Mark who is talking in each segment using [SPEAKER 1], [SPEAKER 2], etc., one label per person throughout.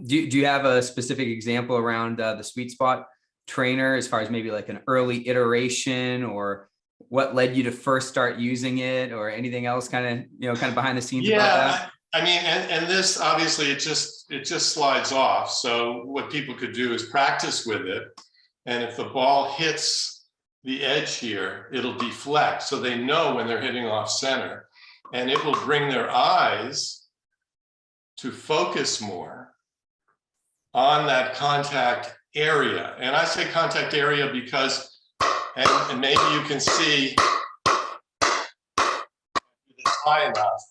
[SPEAKER 1] Do you have a specific example around the sweet spot trainer as far as maybe like an early iteration, or what led you to first start using it, or anything else kind of behind the scenes about that?
[SPEAKER 2] I mean, and this obviously it just slides off. So what people could do is practice with it. And if the ball hits the edge here, it'll deflect. So they know when they're hitting off center, and it will bring their eyes to focus more on that contact area. And I say contact area because, and maybe you can see it's high enough,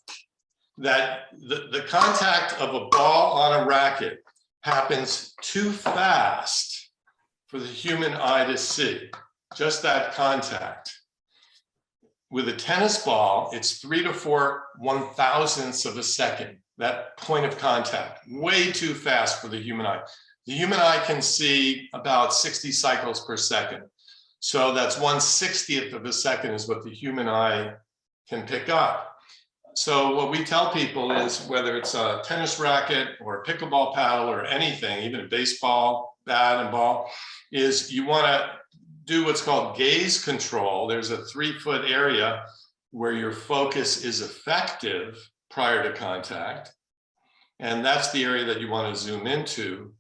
[SPEAKER 2] that the contact of a ball on a racket happens too fast for the human eye to see, just that contact. With a tennis ball, it's 3 to 4 1,000ths of a second, that point of contact, way too fast for the human eye. The human eye can see about 60 cycles per second. So that's 1/60th of a second is what the human eye can pick up. So what we tell people is, whether it's a tennis racket or a pickleball paddle or anything, even a baseball bat and ball, is you want to do what's called gaze control. There's a 3-foot area where your focus is effective prior to contact. And that's the area that you want to zoom into.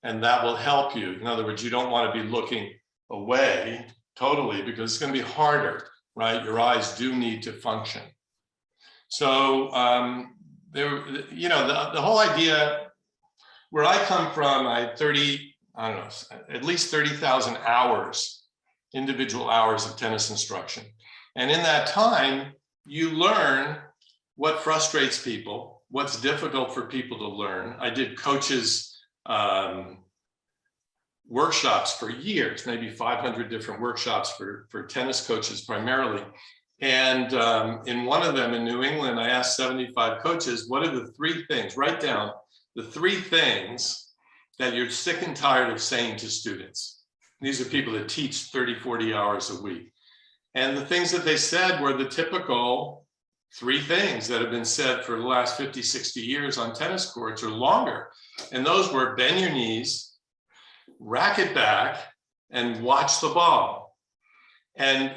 [SPEAKER 2] And that will help you. In other words, you don't want to be looking away totally, because it's going to be harder, right? Your eyes do need to function. So the whole idea, where I come from, I had at least 30,000 hours, individual hours of tennis instruction. And in that time, you learn what frustrates people, what's difficult for people to learn. I did coaches workshops for years, maybe 500 different workshops for tennis coaches primarily. And in one of them in New England, I asked 75 coaches, what are the 3 things, write down the 3 things that you're sick and tired of saying to students. These are people that teach 30, 40 hours a week. And the things that they said were the typical 3 things that have been said for the last 50, 60 years on tennis courts or longer. And those were: bend your knees, racket back, and watch the ball. And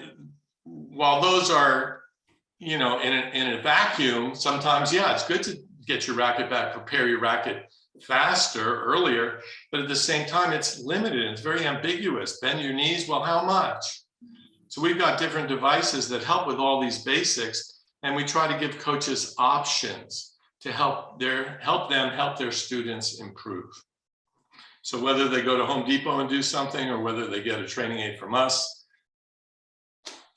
[SPEAKER 2] while those are, in a vacuum, sometimes, yeah, it's good to get your racket back, prepare your racket faster, earlier, but at the same time, it's limited. It's very ambiguous. Bend your knees, well, how much? So we've got different devices that help with all these basics, and we try to give coaches options to help them help their students improve. So whether they go to Home Depot and do something, or whether they get a training aid from us,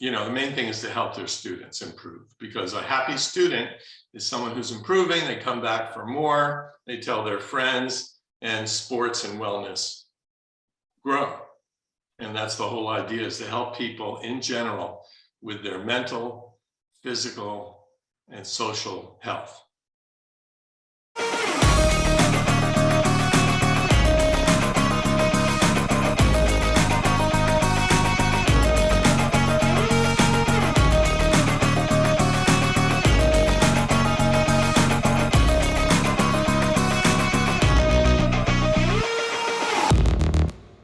[SPEAKER 2] the main thing is to help their students improve, because a happy student is someone who's improving. They come back for more, they tell their friends, and sports and wellness grow. And that's the whole idea, is to help people in general with their mental, physical, and social health.